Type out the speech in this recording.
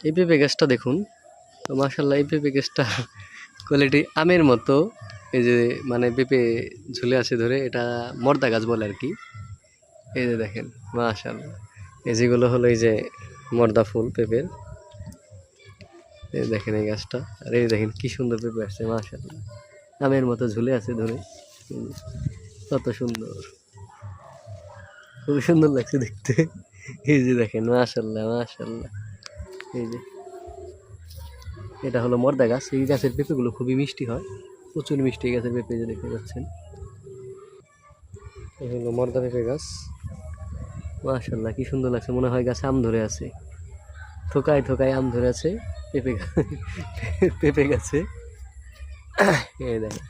এই পেঁপে গাছটা দেখুন, তো মাশাল্লাহ এই পেঁপে গাছটা কোয়ালিটি আমের মতো। এই যে মানে পেঁপে ঝুলে আছে ধরে, এটা মর্দা গাছ বলে আর কি। এই যে দেখেন মাশাল্লাহ, এই যেগুলো হলো এই যে মর্দা ফুল পেঁপের। এই দেখেন এই গাছটা, আর এই দেখেন কি সুন্দর পেঁপে আসছে মাশাল্লাহ, আমের মতো ঝুলে আছে ধরে। কত সুন্দর, খুবই সুন্দর লাগছে দেখতে। এই যে দেখেন মাশাল্লাহ মাশাল্লাহ। এই যে এটা হলো মর্দা গাছ। এই গাছের পেঁপেগুলো খুবই মিষ্টি হয়, প্রচুর মিষ্টি এই গাছের পেঁপে, যে দেখতে পাচ্ছেন। এই হলো মর্দা পেঁপে গাছ। মাশাল্লাহ কি সুন্দর লাগছে, মনে হয় গাছে আম ধরে আছে, থোকায় থোকায় আম ধরে আছে পেঁপে পেঁপে গাছে। এই দেখেন